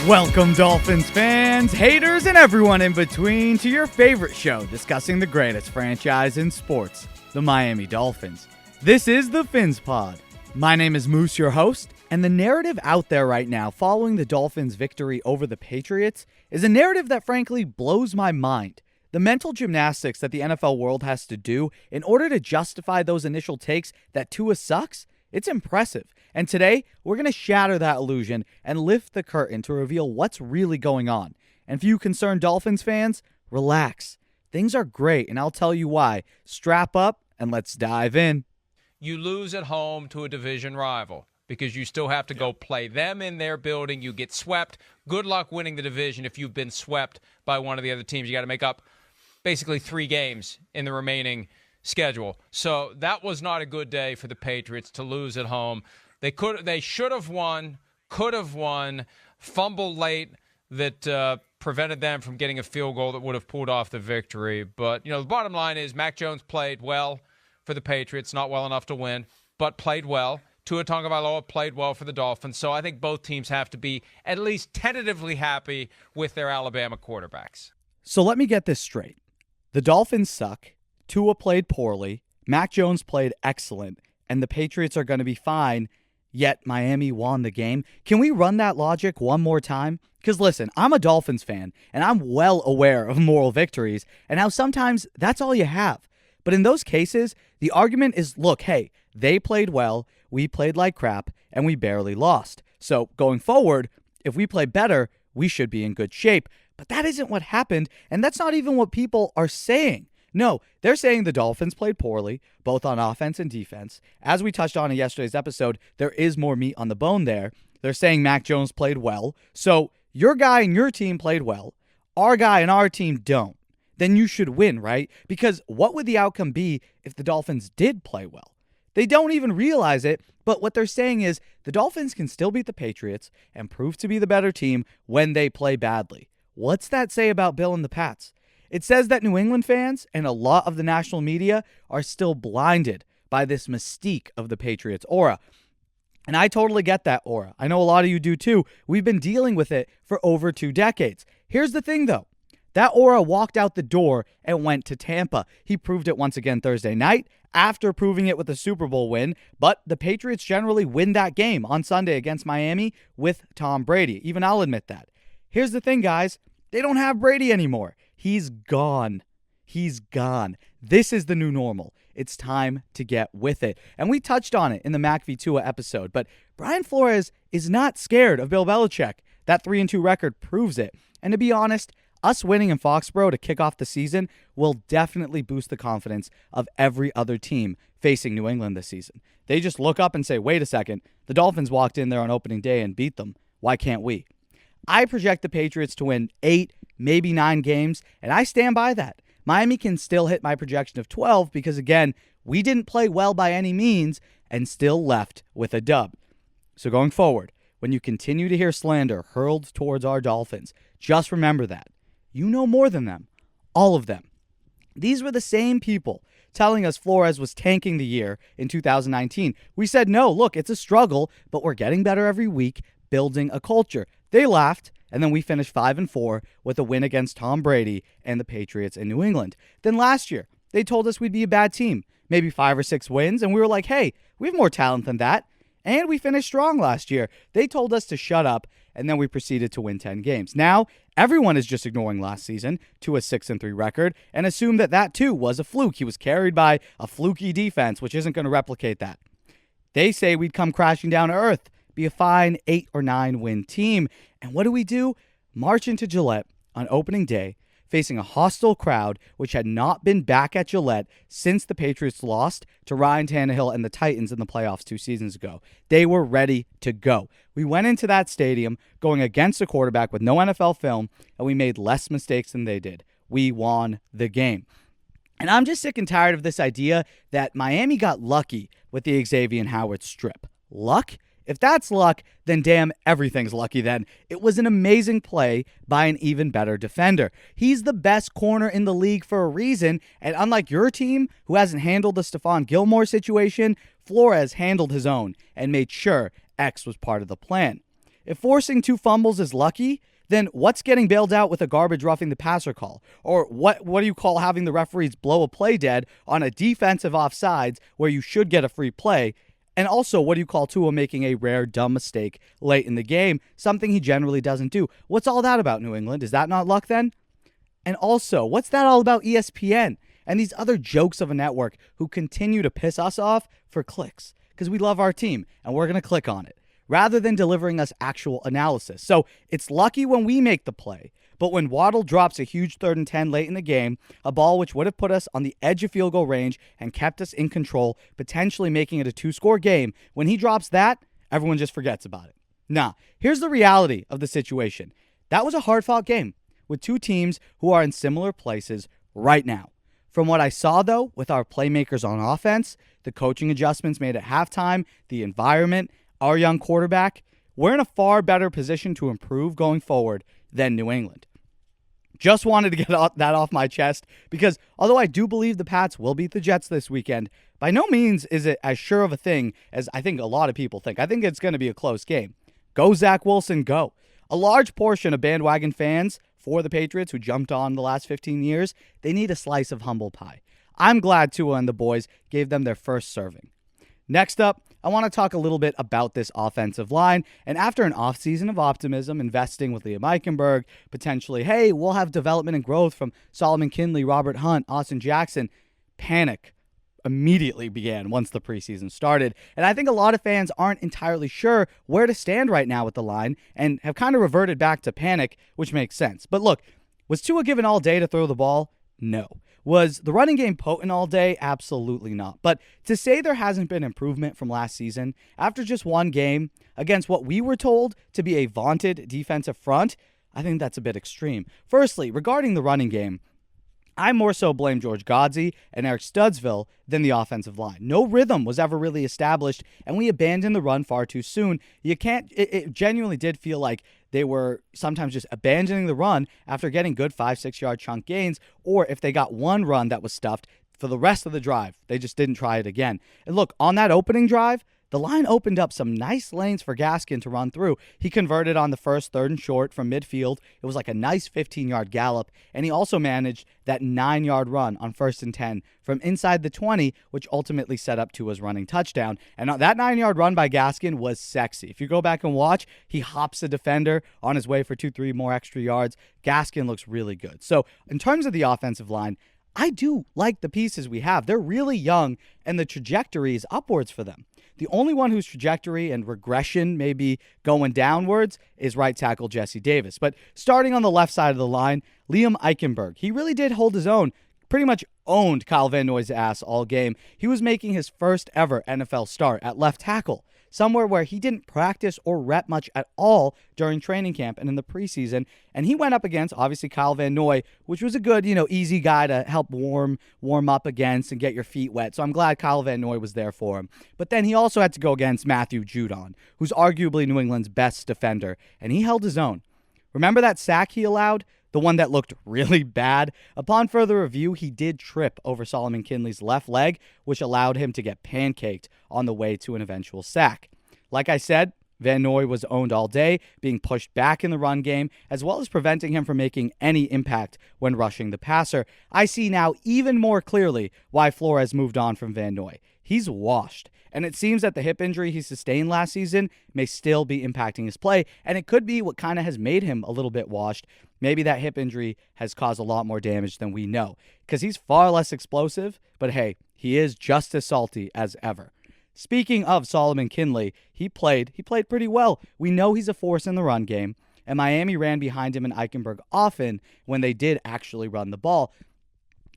Welcome, Dolphins fans, haters, and everyone in between to your favorite show discussing the greatest franchise in sports, the Miami Dolphins. This is the PhinsPod. My name is Moose, your host, and the narrative out there right now following the Dolphins' victory over the Patriots is a narrative that frankly blows my mind. The mental gymnastics that the NFL world has to do in order to justify those initial takes that Tua sucks, it's impressive. And today, we're going to shatter that illusion and lift the curtain to reveal what's really going on. And for you concerned Dolphins fans, relax. Things are great, and I'll tell you why. Strap up, and let's dive in. You lose at home to a division rival because you still have to go play them in their building. You get swept. Good luck winning the division if you've been swept by one of the other teams. You got to make up basically 3 games in the remaining schedule. So that was not a good day for the Patriots to lose at home. They should have won, could have won, fumble late that prevented them from getting a field goal that would have pulled off the victory. But, the bottom line is Mac Jones played well for the Patriots, not well enough to win, but played well. Tua Tagovailoa played well for the Dolphins. So I think both teams have to be at least tentatively happy with their Alabama quarterbacks. So let me get this straight. The Dolphins suck, Tua played poorly, Mac Jones played excellent, and the Patriots are going to be fine, yet Miami won the game. Can we run that logic one more time? Because listen, I'm a Dolphins fan, and I'm well aware of moral victories and how sometimes that's all you have. But in those cases, the argument is, look, hey, they played well, we played like crap, and we barely lost. So going forward, if we play better, we should be in good shape. But that isn't what happened, and that's not even what people are saying. No, they're saying the Dolphins played poorly, both on offense and defense. As we touched on in yesterday's episode, there is more meat on the bone there. They're saying Mac Jones played well. So your guy and your team played well. Our guy and our team don't. Then you should win, right? Because what would the outcome be if the Dolphins did play well? They don't even realize it, but what they're saying is the Dolphins can still beat the Patriots and prove to be the better team when they play badly. What's that say about Bill and the Pats? It says that New England fans and a lot of the national media are still blinded by this mystique of the Patriots aura. And I totally get that aura. I know a lot of you do too. We've been dealing with it for over 2 decades. Here's the thing though. That aura walked out the door and went to Tampa. He proved it once again Thursday night after proving it with a Super Bowl win. But the Patriots generally win that game on Sunday against Miami with Tom Brady. Even I'll admit that. Here's the thing, guys. They don't have Brady anymore. He's gone. He's gone. This is the new normal. It's time to get with it. And we touched on it in the Mac v. Tua episode, but Brian Flores is not scared of Bill Belichick. That 3-2 record proves it. And to be honest, us winning in Foxborough to kick off the season will definitely boost the confidence of every other team facing New England this season. They just look up and say, wait a second, the Dolphins walked in there on opening day and beat them. Why can't we? I project the Patriots to win 8, maybe 9 games, and I stand by that. Miami can still hit my projection of 12 because, again, we didn't play well by any means and still left with a dub. So going forward, when you continue to hear slander hurled towards our Dolphins, just remember that. You know more than them. All of them. These were the same people telling us Flores was tanking the year in 2019. We said, no, look, it's a struggle, but we're getting better every week, building a culture. They laughed, and then we finished 5-4 with a win against Tom Brady and the Patriots in New England. Then last year, they told us we'd be a bad team, maybe 5 or 6 wins, and we were like, hey, we have more talent than that. And we finished strong last year. They told us to shut up, and then we proceeded to win 10 games. Now, everyone is just ignoring last season to a 6-3 record and assume that that too was a fluke. He was carried by a fluky defense, which isn't going to replicate that. They say we'd come crashing down to earth, be a fine 8 or 9 win team. And what do? March into Gillette on opening day, facing a hostile crowd which had not been back at Gillette since the Patriots lost to Ryan Tannehill and the Titans in the playoffs 2 seasons ago. They were ready to go. We went into that stadium going against a quarterback with no NFL film, and we made less mistakes than they did. We won the game. And I'm just sick and tired of this idea that Miami got lucky with the Xavier Howard strip. Luck? If that's luck, then damn, everything's lucky then. It was an amazing play by an even better defender. He's the best corner in the league for a reason, and unlike your team, who hasn't handled the Stephon Gilmore situation, Flores handled his own and made sure X was part of the plan. If forcing 2 fumbles is lucky, then what's getting bailed out with a garbage roughing the passer call? Or what do you call having the referees blow a play dead on a defensive offsides where you should get a free play? And also, what do you call Tua making a rare dumb mistake late in the game, something he generally doesn't do? What's all that about, New England? Is that not luck then? And also, what's that all about ESPN and these other jokes of a network who continue to piss us off for clicks? Because we love our team and we're going to click on it, rather than delivering us actual analysis. So it's lucky when we make the play, but when Waddle drops a huge 3rd and 10 late in the game, a ball which would have put us on the edge of field goal range and kept us in control, potentially making it a 2-score game, when he drops that, everyone just forgets about it. Nah, here's the reality of the situation. That was a hard-fought game with 2 teams who are in similar places right now. From what I saw, though, with our playmakers on offense, the coaching adjustments made at halftime, the environment, our young quarterback, we're in a far better position to improve going forward than New England. Just wanted to get that off my chest because although I do believe the Pats will beat the Jets this weekend, by no means is it as sure of a thing as I think a lot of people think. I think it's going to be a close game. Go Zach Wilson, go. A large portion of bandwagon fans for the Patriots who jumped on the last 15 years, they need a slice of humble pie. I'm glad Tua and the boys gave them their first serving. Next up, I want to talk a little bit about this offensive line. And after an offseason of optimism, investing with Liam Eichenberg, potentially, hey, we'll have development and growth from Solomon Kindley, Robert Hunt, Austin Jackson, panic immediately began once the preseason started. And I think a lot of fans aren't entirely sure where to stand right now with the line and have kind of reverted back to panic, which makes sense. But look, was Tua given all day to throw the ball? No. Was the running game potent all day? Absolutely not. But to say there hasn't been improvement from last season after just one game against what we were told to be a vaunted defensive front, I think that's a bit extreme. Firstly, regarding the running game, I more so blame George Godsey and Eric Studsville than the offensive line. No rhythm was ever really established, and we abandoned the run far too soon. It genuinely did feel like they were sometimes just abandoning the run after getting good 5-6 yard chunk gains, or if they got one run that was stuffed for the rest of the drive, they just didn't try it again. And look, on that opening drive, the line opened up some nice lanes for Gaskin to run through. He converted on the first 3rd and short from midfield. It was like a nice 15-yard gallop, and he also managed that 9-yard run on 1st and 10 from inside the 20, which ultimately set up Tua's running touchdown. And that 9-yard run by Gaskin was sexy. If you go back and watch, he hops a defender on his way for 2-3 more extra yards. Gaskin looks really good. So in terms of the offensive line, I do like the pieces we have. They're really young, and the trajectory is upwards for them. The only one whose trajectory and regression may be going downwards is right tackle Jesse Davis. But starting on the left side of the line, Liam Eichenberg, he really did hold his own, pretty much owned Kyle Van Noy's ass all game. He was making his first ever NFL start at left tackle, somewhere where he didn't practice or rep much at all during training camp and in the preseason. And he went up against, obviously, Kyle Van Noy, which was a good, easy guy to help warm up against and get your feet wet. So I'm glad Kyle Van Noy was there for him. But then he also had to go against Matthew Judon, who's arguably New England's best defender, and he held his own. Remember that sack he allowed? The one that looked really bad? Upon further review, he did trip over Solomon Kindley's left leg, which allowed him to get pancaked on the way to an eventual sack. Like I said, Van Noy was owned all day, being pushed back in the run game, as well as preventing him from making any impact when rushing the passer. I see now even more clearly why Flores moved on from Van Noy. He's washed, and it seems that the hip injury he sustained last season may still be impacting his play, and it could be what kind of has made him a little bit washed. Maybe that hip injury has caused a lot more damage than we know, because he's far less explosive, but hey, he is just as salty as ever. Speaking of Solomon Kindley, he played pretty well. We know he's a force in the run game, and Miami ran behind him and Eichenberg often when they did actually run the ball.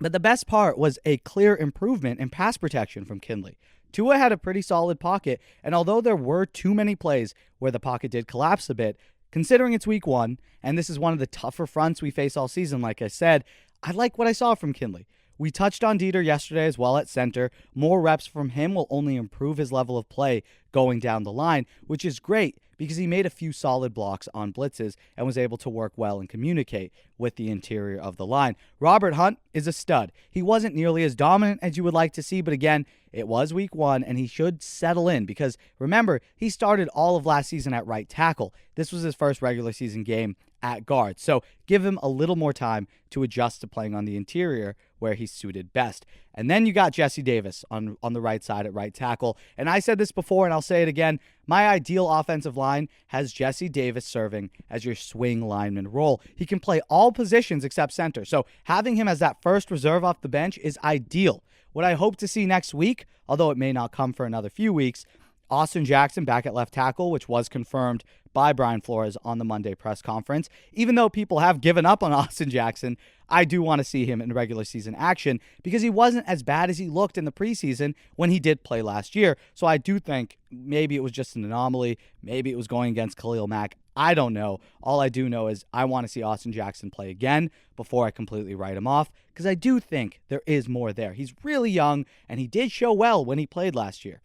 But the best part was a clear improvement in pass protection from Kindley. Tua had a pretty solid pocket, and although there were too many plays where the pocket did collapse a bit, considering it's week 1, and this is one of the tougher fronts we face all season, like I said, I like what I saw from Kindley. We touched on Dieter yesterday as well at center. More reps from him will only improve his level of play going down the line, which is great because he made a few solid blocks on blitzes and was able to work well and communicate with the interior of the line. Robert Hunt is a stud. He wasn't nearly as dominant as you would like to see, but again, it was week 1, and he should settle in because, remember, he started all of last season at right tackle. This was his first regular season game at guard. So give him a little more time to adjust to playing on the interior where he's suited best. And then you got Jesse Davis on the right side at right tackle. And I said this before, and I'll say it again. My ideal offensive line has Jesse Davis serving as your swing lineman role. He can play all positions except center. So having him as that first reserve off the bench is ideal. What I hope to see next week, although it may not come for another few weeks, Austin Jackson back at left tackle, which was confirmed by Brian Flores on the Monday press conference. Even though people have given up on Austin Jackson, I do want to see him in regular season action because he wasn't as bad as he looked in the preseason when he did play last year. So I do think maybe it was just an anomaly. Maybe it was going against Khalil Mack. I don't know. All I do know is I want to see Austin Jackson play again before I completely write him off because I do think there is more there. He's really young, and he did show well when he played last year.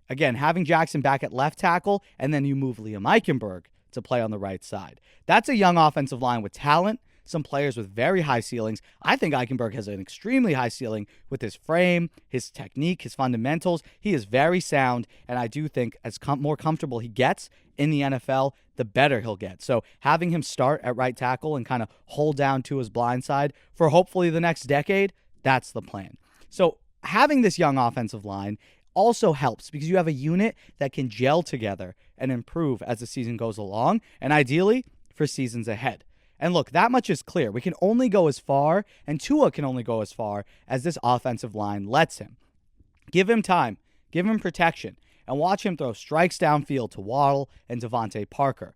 Again, having Jackson back at left tackle, and then you move Liam Eichenberg to play on the right side. That's a young offensive line with talent, some players with very high ceilings. I think Eichenberg has an extremely high ceiling with his frame, his technique, his fundamentals. He is very sound, and I do think as more comfortable he gets in the NFL, the better he'll get. So having him start at right tackle and kind of hold down to his blind side for hopefully the next decade, that's the plan. So having this young offensive line also helps because you have a unit that can gel together and improve as the season goes along, and ideally for seasons ahead. And look, that much is clear. We can only go as far, and Tua can only go as far as this offensive line lets him. Give him time, give him protection, and watch him throw strikes downfield to Waddle and Devontae Parker.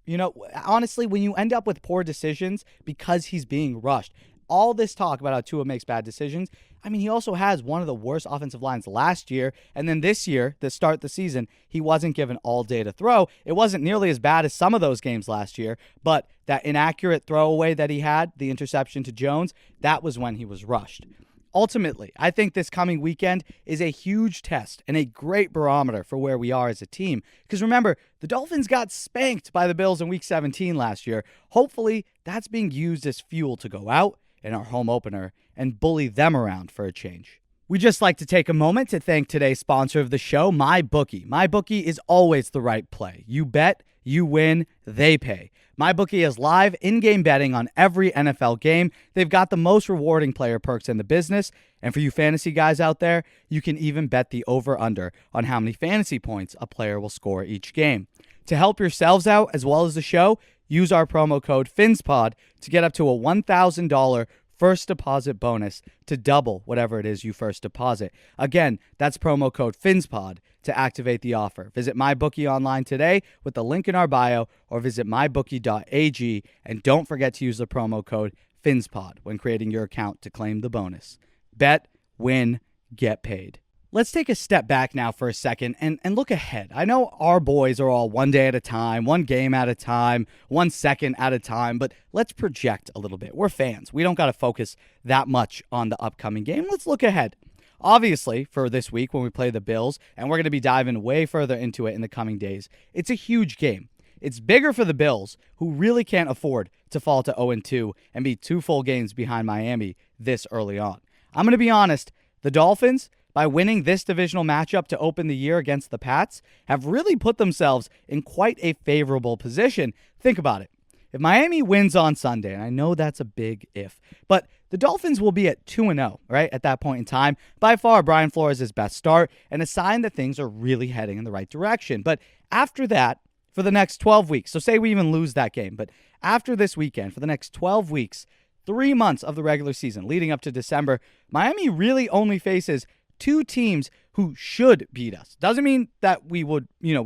You know, honestly, when you end up with poor decisions because he's being rushed, all this talk about how Tua makes bad decisions, I mean, he also has one of the worst offensive lines last year, and then this year, to start the season, he wasn't given all day to throw. It wasn't nearly as bad as some of those games last year, but that inaccurate throwaway that he had, the interception to Jones, that was when he was rushed. Ultimately, I think this coming weekend is a huge test and a great barometer for where we are as a team. Because remember, the Dolphins got spanked by the Bills in Week 17 last year. Hopefully, that's being used as fuel to go out in our home opener and bully them around for a change. We'd just like to take a moment to thank today's sponsor of the show, MyBookie. MyBookie is always the right play. You bet, you win, they pay. MyBookie has live in-game betting on every NFL game. They've got the most rewarding player perks in the business. And for you fantasy guys out there, you can even bet the over-under on how many fantasy points a player will score each game. To help yourselves out as well as the show, use our promo code PhinsPod to get up to a $1,000 first deposit bonus to double whatever it is you first deposit. Again, that's promo code PhinsPod to activate the offer. Visit MyBookie online today with the link in our bio or visit mybookie.ag, and don't forget to use the promo code PhinsPod when creating your account to claim the bonus. Bet, win, get paid. Let's take a step back now for a second and look ahead. I know our boys are all one day at a time, one game at a time, 1 second at a time, but let's project a little bit. We're fans. We don't got to focus that much on the upcoming game. Let's look ahead. Obviously, for this week when we play the Bills, and we're going to be diving way further into it in the coming days, it's a huge game. It's bigger for the Bills, who really can't afford to fall to 0-2 and be 2 full games behind Miami this early on. I'm going to be honest, the Dolphins, by winning this divisional matchup to open the year against the Pats, have really put themselves in quite a favorable position. Think about it. If Miami wins on Sunday, and I know that's a big if, but the Dolphins will be at 2-0, right, at that point in time. By far, Brian Flores' best start, and a sign that things are really heading in the right direction. But after that, for the next 12 weeks, so say we even lose that game, but after this weekend, for the next 12 weeks, 3 months of the regular season leading up to December, Miami really only faces 2 teams who should beat us. Doesn't mean that we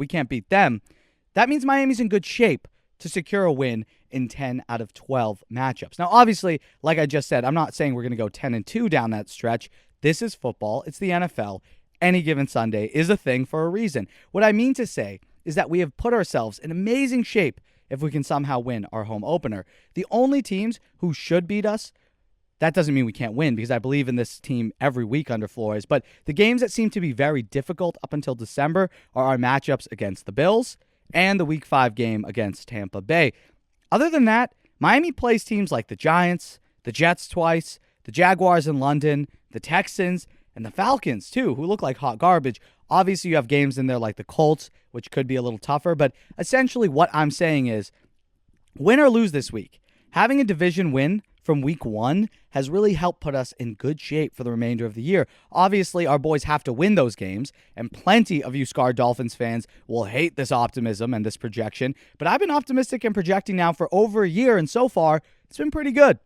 can't beat them. That means Miami's in good shape to secure a win in 10 out of 12 matchups. Now, obviously, like I just said, I'm not saying we're going to go 10-2 down that stretch. This is football. It's the NFL. Any given Sunday is a thing for a reason. What I mean to say is that we have put ourselves in amazing shape if we can somehow win our home opener. The only teams who should beat us, that doesn't mean we can't win because I believe in this team every week under Flores. But the games that seem to be very difficult up until December are our matchups against the Bills and the Week 5 game against Tampa Bay. Other than that, Miami plays teams like the Giants, the Jets twice, the Jaguars in London, the Texans, and the Falcons, too, who look like hot garbage. Obviously, you have games in there like the Colts, which could be a little tougher, but essentially what I'm saying is, win or lose this week, having a division win from week 1 has really helped put us in good shape for the remainder of the year. Obviously, our boys have to win those games, and plenty of you scarred Dolphins fans will hate this optimism and this projection, but I've been optimistic and projecting now for over a year, and so far, it's been pretty good.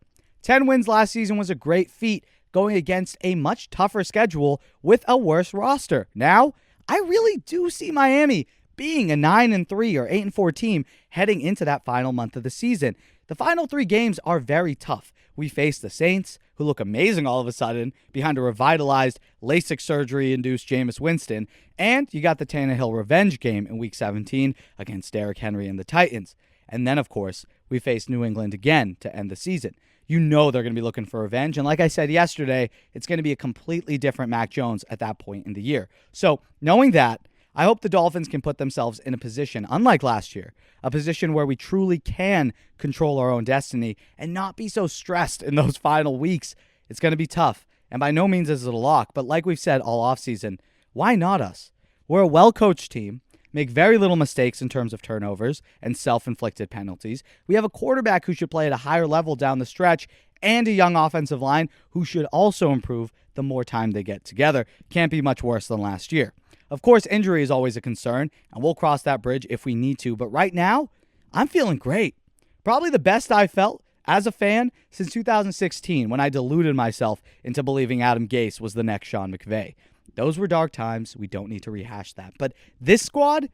10 wins last season was a great feat, going against a much tougher schedule with a worse roster. Now, I really do see Miami being a 9-3 or 8-4 team heading into that final month of the season. The final 3 games are very tough. We face the Saints, who look amazing all of a sudden behind a revitalized LASIK surgery-induced Jameis Winston, and you got the Tannehill revenge game in Week 17 against Derrick Henry and the Titans. And then, of course, we face New England again to end the season. You know they're going to be looking for revenge, and like I said yesterday, it's going to be a completely different Mac Jones at that point in the year. So, knowing that, I hope the Dolphins can put themselves in a position, unlike last year, a position where we truly can control our own destiny and not be so stressed in those final weeks. It's going to be tough, and by no means is it a lock, but like we've said all offseason, why not us? We're a well-coached team, make very little mistakes in terms of turnovers and self-inflicted penalties. We have a quarterback who should play at a higher level down the stretch, and a young offensive line who should also improve the more time they get together. Can't be much worse than last year. Of course, injury is always a concern, and we'll cross that bridge if we need to, but right now, I'm feeling great. Probably the best I felt as a fan since 2016 when I deluded myself into believing Adam Gase was the next Sean McVay. Those were dark times. We don't need to rehash that. But this squad,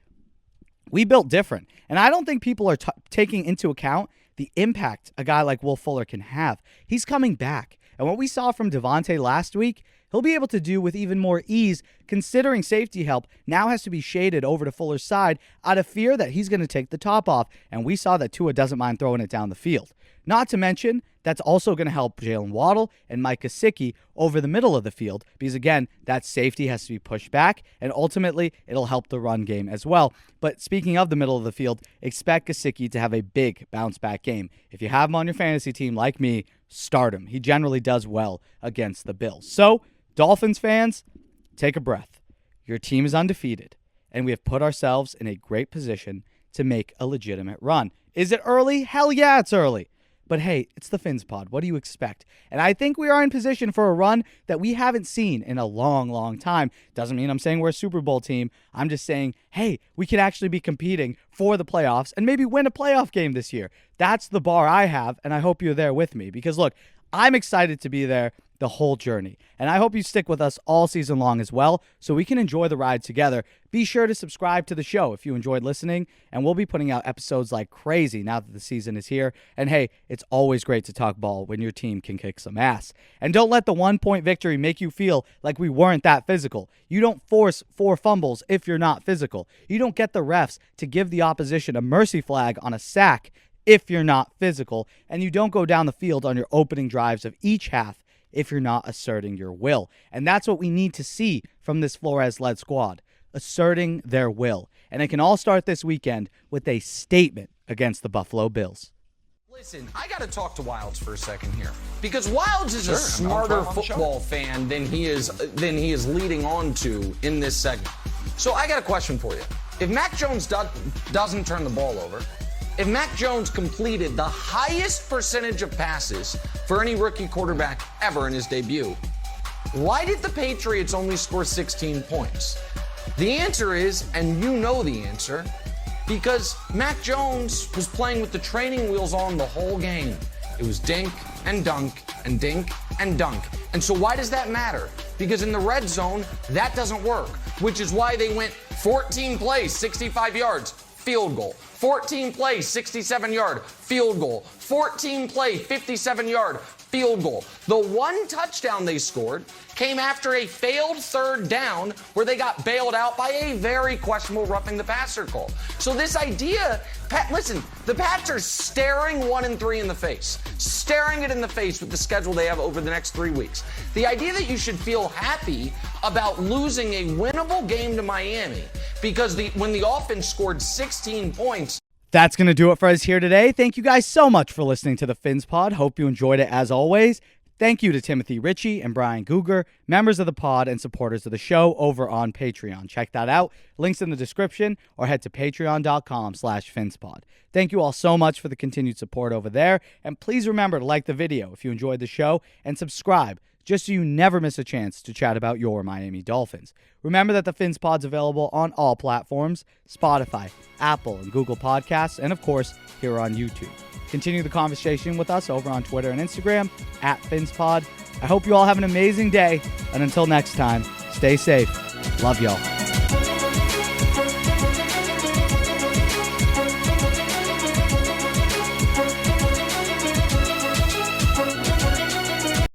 we built different. And I don't think people are taking into account the impact a guy like Will Fuller can have. He's coming back. And what we saw from Devontae last week, he'll be able to do with even more ease, considering safety help now has to be shaded over to Fuller's side out of fear that he's going to take the top off. And we saw that Tua doesn't mind throwing it down the field. Not to mention, that's also going to help Jalen Waddle and Mike Gesicki over the middle of the field because, again, that safety has to be pushed back, and ultimately, it'll help the run game as well. But speaking of the middle of the field, expect Gesicki to have a big bounce-back game. If you have him on your fantasy team like me, start him. He generally does well against the Bills. So, Dolphins fans, take a breath. Your team is undefeated, and we have put ourselves in a great position to make a legitimate run. Is it early? Hell yeah, it's early. But hey, it's the PhinsPod. What do you expect? And I think we are in position for a run that we haven't seen in a long, long time. Doesn't mean I'm saying we're a Super Bowl team. I'm just saying, hey, we could actually be competing for the playoffs and maybe win a playoff game this year. That's the bar I have, and I hope you're there with me. Because look, I'm excited to be there the whole journey. And I hope you stick with us all season long as well so we can enjoy the ride together. Be sure to subscribe to the show if you enjoyed listening, and we'll be putting out episodes like crazy now that the season is here. And hey, it's always great to talk ball when your team can kick some ass. And don't let the 1-point victory make you feel like we weren't that physical. You don't force 4 fumbles if you're not physical. You don't get the refs to give the opposition a mercy flag on a sack if you're not physical. And you don't go down the field on your opening drives of each half if you're not asserting your will. And that's what we need to see from this Flores-led squad, asserting their will. And it can all start this weekend with a statement against the Buffalo Bills. Listen, I got to talk to Wilds for a second here, because Wilds is a smarter football fan than he is leading on to in this segment. So I got a question for you. If Mac Jones doesn't turn the ball over, if Mac Jones completed the highest percentage of passes for any rookie quarterback ever in his debut, why did the Patriots only score 16 points? The answer is, and you know the answer, because Mac Jones was playing with the training wheels on the whole game. It was dink and dunk and dink and dunk. And so why does that matter? Because in the red zone, that doesn't work, which is why they went 14 plays, 65 yards, field goal. 14 plays, 67-yard, field goal. 14 play, 57-yard, field goal. The one touchdown they scored came after a failed third down where they got bailed out by a very questionable roughing the passer call. So this idea, listen, the Pats are staring 1-3 in the face, staring it in the face with the schedule they have over the next 3 weeks. The idea that you should feel happy about losing a winnable game to Miami because when the offense scored 16 points. That's going to do it for us here today. Thank you guys so much for listening to the PhinsPod. Hope you enjoyed it as always. Thank you to Timothy Ritchie and Brian Guger, members of the pod and supporters of the show over on Patreon. Check that out. Links in the description or head to patreon.com/PhinsPod. Thank you all so much for the continued support over there. And please remember to like the video if you enjoyed the show and subscribe just so you never miss a chance to chat about your Miami Dolphins. Remember that the PhinsPod's available on all platforms, Spotify, Apple, and Google Podcasts, and of course, here on YouTube. Continue the conversation with us over on Twitter and Instagram @PhinsPod. I hope you all have an amazing day, and until next time, stay safe. Love y'all.